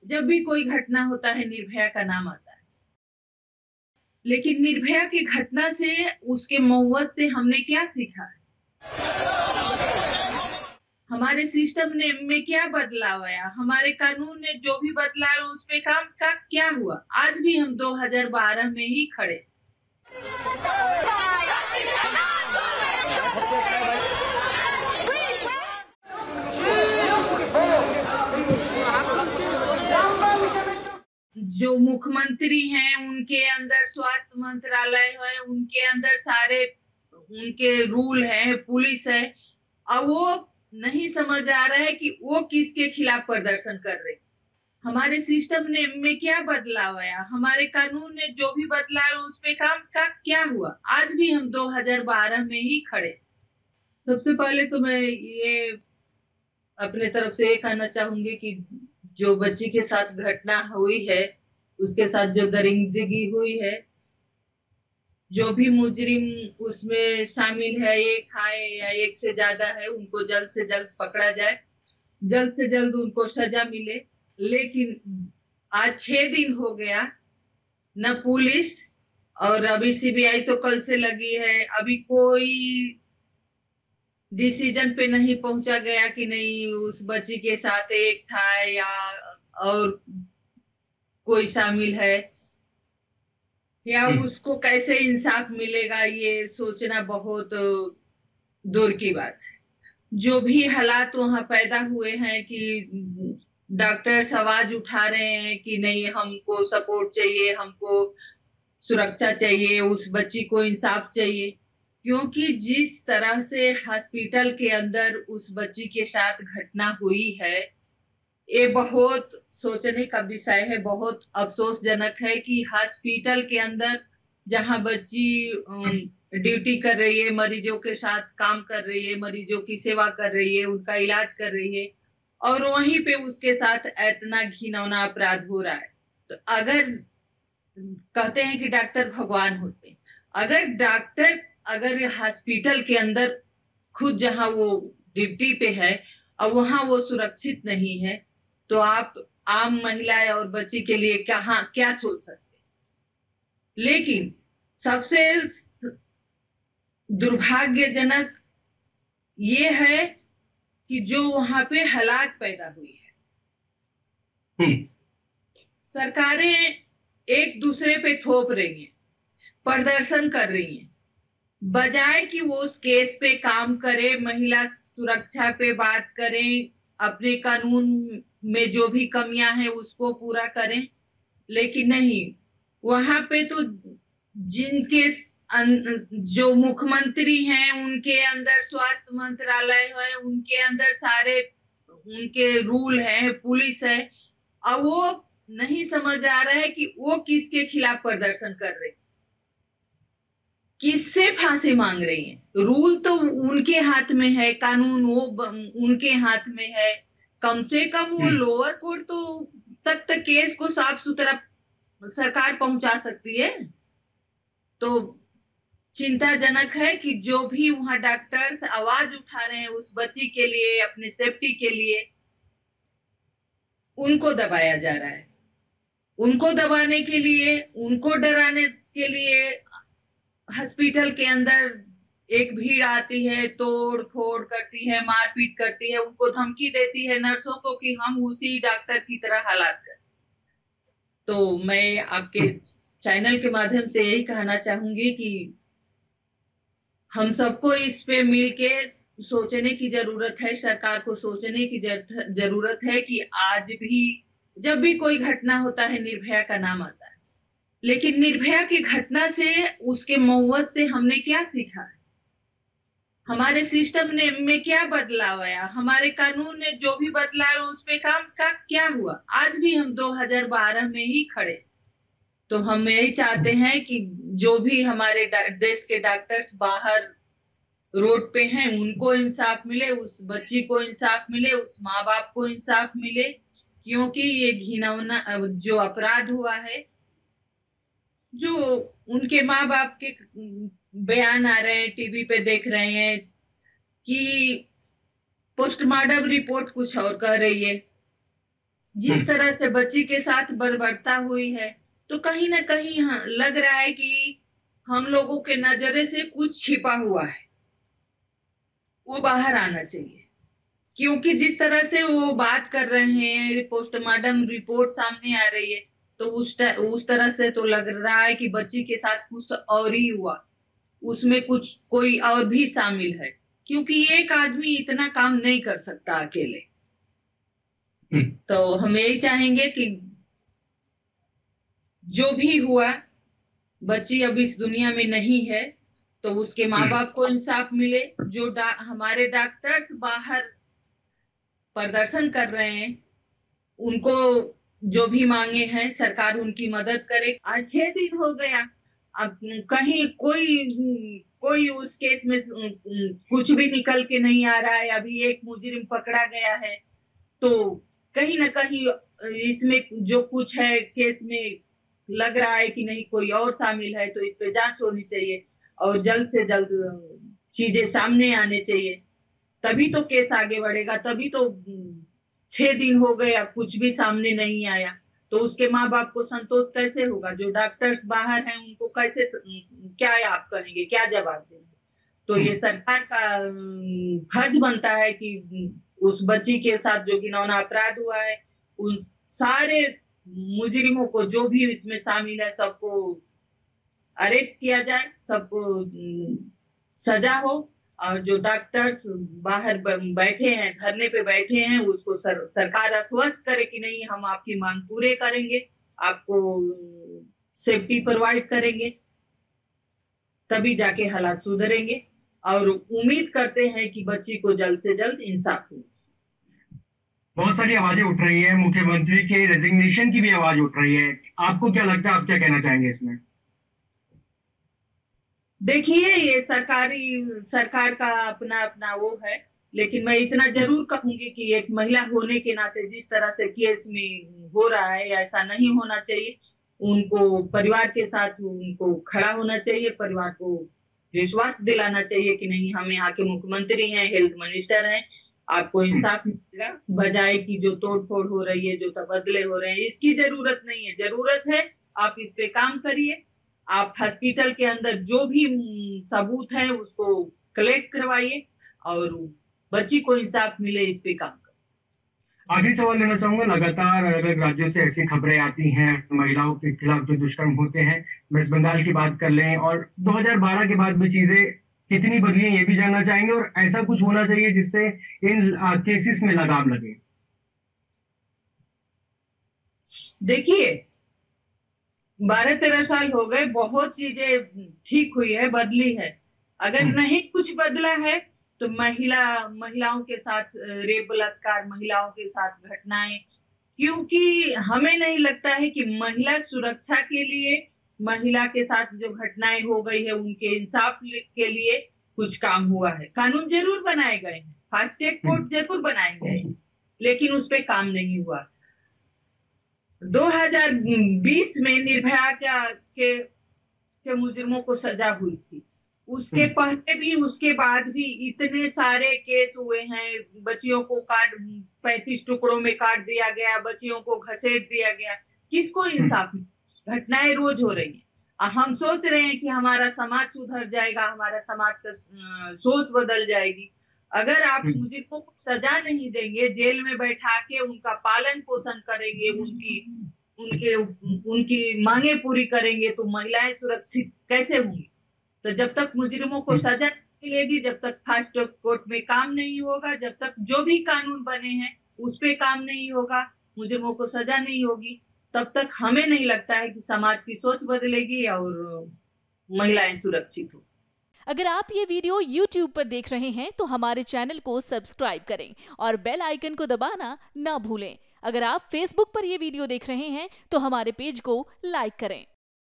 जब भी कोई घटना होता है निर्भया का नाम आता है। लेकिन निर्भया की घटना से, उसके मौत से हमने क्या सीखा है? हमारे सिस्टम ने में क्या बदलाव आया? हमारे कानून में जो भी बदलाव उस पे काम का क्या हुआ? आज भी हम 2012 में ही खड़े हैं। जो मुख्यमंत्री हैं उनके अंदर स्वास्थ्य मंत्रालय है, उनके अंदर सारे उनके रूल है, पुलिस है। अब वो नहीं समझ आ रहा है कि वो किसके खिलाफ प्रदर्शन कर रहे। हमारे सिस्टम ने में क्या बदलाव आया? हमारे कानून में जो भी बदलाव उस पे काम का क्या हुआ? आज भी हम 2012 में ही खड़े हैं। सबसे पहले तो मैं ये अपने तरफ से ये कहना चाहूंगी कि जो बच्ची के साथ घटना हुई है, उसके साथ जो दरिंदगी हुई है, जो भी मुजरिम उसमें शामिल है, एक है या एक से ज्यादा है, उनको जल्द से जल्द पकड़ा जाए, जल्द से जल्द उनको सजा मिले। लेकिन आज 6 दिन हो गया, न पुलिस, और अभी सीबीआई तो कल से लगी है, अभी कोई डिसीजन पे नहीं पहुंचा गया कि नहीं उस बच्ची के साथ एक था या और कोई शामिल है, या उसको कैसे इंसाफ मिलेगा, ये सोचना बहुत दूर की बात है। जो भी हालात वहां पैदा हुए हैं कि डॉक्टर्स आवाज उठा रहे हैं कि नहीं, हमको सपोर्ट चाहिए, हमको सुरक्षा चाहिए, उस बच्ची को इंसाफ चाहिए। क्योंकि जिस तरह से हॉस्पिटल के अंदर उस बच्ची के साथ घटना हुई है, ये बहुत सोचने का विषय है। बहुत अफसोसजनक है कि हॉस्पिटल के अंदर जहां बच्ची ड्यूटी कर रही है, मरीजों के साथ काम कर रही है, मरीजों की सेवा कर रही है, उनका इलाज कर रही है, और वहीं पे उसके साथ इतना घिनौना अपराध हो रहा है। तो अगर कहते हैं कि डॉक्टर भगवान होते हैं, अगर डॉक्टर अगर हॉस्पिटल के अंदर खुद जहां वो ड्यूटी पे है और वहां वो सुरक्षित नहीं है, तो आप आम महिला और बच्ची के लिए क्या सोच सकते हैं? लेकिन सबसे दुर्भाग्यजनक ये है कि जो वहां पे हालात पैदा हुई है, सरकारें एक दूसरे पे थोप रही हैं, प्रदर्शन कर रही हैं, बजाय कि वो उस केस पे काम करे, महिला सुरक्षा पे बात करें, अपने कानून में जो भी कमियां हैं उसको पूरा करें। लेकिन नहीं, वहां पे तो जिनके जो मुख्यमंत्री हैं उनके अंदर स्वास्थ्य मंत्रालय है, उनके अंदर सारे उनके रूल है, पुलिस है। अब वो नहीं समझ आ रहा है कि वो किसके खिलाफ प्रदर्शन कर रहे, किससे फांसी मांग रही हैं। रूल तो उनके हाथ में है, कानून वो उनके हाथ में है। कम से कम वो लोअर कोर्ट तो तक केस को साफ सुथरा सरकार पहुंचा सकती है। तो चिंताजनक है कि जो भी वहां डॉक्टर्स आवाज उठा रहे हैं उस बच्ची के लिए, अपने सेफ्टी के लिए, उनको दबाया जा रहा है। उनको दबाने के लिए, उनको डराने के लिए हॉस्पिटल के अंदर एक भीड़ आती है, तोड़ फोड़ करती है, मारपीट करती है, उनको धमकी देती है नर्सों को कि हम उसी डॉक्टर की तरह हालात कर। तो मैं आपके चैनल के माध्यम से यही कहना चाहूंगी कि हम सबको इस पे मिलके सोचने की जरूरत है, सरकार को सोचने की जरूरत है कि आज भी जब भी कोई घटना होता है निर्भया का नाम आता है। लेकिन निर्भया की घटना से, उसके मौत से हमने क्या सीखा है? हमारे सिस्टम ने में क्या बदलाव आया? हमारे कानून में जो भी बदलाव उस पे काम का क्या हुआ? आज भी हम 2012 में ही खड़े। तो हम यही चाहते हैं कि जो भी हमारे देश के डॉक्टर्स बाहर रोड पे हैं उनको इंसाफ मिले, उस बच्ची को इंसाफ मिले, उस माँ बाप को इंसाफ मिले। क्योंकि ये घिनौना जो अपराध हुआ है, जो उनके माँ बाप के बयान आ रहे हैं, टीवी पे देख रहे हैं कि पोस्टमार्टम रिपोर्ट कुछ और कह रही है, जिस तरह से बच्ची के साथ बर्बरता हुई है, तो कहीं ना कहीं लग रहा है कि हम लोगों के नजरे से कुछ छिपा हुआ है, वो बाहर आना चाहिए। क्योंकि जिस तरह से वो बात कर रहे हैं, पोस्टमार्टम रिपोर्ट सामने आ रही है, तो उस तरह से तो लग रहा है कि बच्ची के साथ कुछ और ही हुआ, उसमें कुछ कोई और भी शामिल है। क्योंकि एक आदमी इतना काम नहीं कर सकता अकेले। तो हम यही चाहेंगे कि जो भी हुआ, बच्ची अब इस दुनिया में नहीं है, तो उसके माँ बाप को इंसाफ मिले। जो हमारे डॉक्टर्स बाहर प्रदर्शन कर रहे हैं, उनको जो भी मांगे हैं सरकार उनकी मदद करे। आज 6 दिन हो गया, अब कहीं कोई उस केस में कुछ भी निकल के नहीं आ रहा है। अभी एक मुजरिम पकड़ा गया है, तो कहीं ना कहीं इसमें जो कुछ है केस में लग रहा है कि नहीं कोई और शामिल है। तो इस पे जांच होनी चाहिए और जल्द से जल्द चीजें सामने आने चाहिए, तभी तो केस आगे बढ़ेगा। तभी तो 6 दिन हो गए, अब कुछ भी सामने नहीं आया, तो उसके माँ बाप को संतोष कैसे होगा? जो डॉक्टर्स बाहर हैं उनको कैसे, क्या आप कहेंगे, क्या जवाब देंगे? तो ये सरकार का फर्ज बनता है कि उस बच्ची के साथ जो घिनौना अपराध हुआ है, उन सारे मुजरिमों को, जो भी इसमें शामिल है, सबको अरेस्ट किया जाए, सबको सजा हो। और जो डॉक्टर्स बाहर बैठे हैं, धरने पे बैठे हैं, उसको सरकार आश्वस्त करे कि नहीं, हम आपकी मांग पूरे करेंगे, आपको सेफ्टी प्रोवाइड करेंगे, तभी जाके हालात सुधरेंगे। और उम्मीद करते हैं कि बच्ची को जल्द से जल्द इंसाफ हो। बहुत सारी आवाजें उठ रही है, मुख्यमंत्री के रेजिग्नेशन की भी आवाज उठ रही है। आपको क्या लगता है, आप क्या कहना चाहेंगे इसमें? देखिए, ये सरकार का अपना अपना वो है, लेकिन मैं इतना जरूर कहूंगी कि एक महिला होने के नाते जिस तरह से केस में हो रहा है, ऐसा नहीं होना चाहिए। उनको परिवार के साथ उनको खड़ा होना चाहिए, परिवार को विश्वास दिलाना चाहिए कि नहीं, हम यहाँ के मुख्यमंत्री हैं, हेल्थ मिनिस्टर हैं, आपको इंसाफ मिलेगा। बजाय की जो तोड़फोड़ हो रही है, जो तबदले हो रहे हैं, इसकी जरूरत नहीं है। जरूरत है आप इस पे काम करिए, आप हॉस्पिटल के अंदर जो भी सबूत है उसको कलेक्ट करवाइए और बच्ची को इंसाफ मिले, इस पे काम करें। आखिरी सवाल लेना चाहूंगा, लगातार अलग अलग राज्यों से ऐसी खबरें आती हैं महिलाओं के खिलाफ जो दुष्कर्म होते हैं। वेस्ट बंगाल की बात कर लें, और 2012 के बाद में चीजें कितनी बदली है ये भी जानना चाहेंगे, और ऐसा कुछ होना चाहिए जिससे इन केसेस में लगाम लगे। देखिए, 12-13 साल हो गए, बहुत चीजें ठीक हुई है, बदली है। अगर नहीं कुछ बदला है तो महिलाओं के साथ रेप बलात्कार, महिलाओं के साथ घटनाएं, क्योंकि हमें नहीं लगता है कि महिला सुरक्षा के लिए, महिला के साथ जो घटनाएं हो गई है उनके इंसाफ के लिए कुछ काम हुआ है। कानून जरूर बनाए गए हैं, फास्ट ट्रैक कोर्ट जरूर बनाए गए हैं, लेकिन उस पर काम नहीं हुआ। 2020 में निर्भया के मुजरिमों को सजा हुई थी, उसके पहले भी, उसके बाद भी इतने सारे केस हुए हैं। बच्चियों को 35 टुकड़ों में काट दिया गया, बच्चियों को घसीट दिया गया, किसको इंसाफ? घटनाएं रोज हो रही हैं। हम सोच रहे हैं कि हमारा समाज सुधर जाएगा, हमारा समाज का सोच बदल जाएगी। अगर आप मुजरिमों को सजा नहीं देंगे, जेल में बैठा के उनका पालन पोषण करेंगे, उनकी मांगे पूरी करेंगे, तो महिलाएं सुरक्षित कैसे होंगी? तो जब तक मुजरिमों को सजा मिलेगी, जब तक फास्ट ट्रैक कोर्ट में काम नहीं होगा, जब तक जो भी कानून बने हैं उस पे काम नहीं होगा, मुजरिमों को सजा नहीं होगी, तब तक हमें नहीं लगता है कि समाज की सोच बदलेगी और महिलाएं सुरक्षित हो। अगर आप ये वीडियो YouTube पर देख रहे हैं तो हमारे चैनल को सब्सक्राइब करें और बेल आइकन को दबाना ना भूलें। अगर आप Facebook पर ये वीडियो देख रहे हैं तो हमारे पेज को लाइक करें।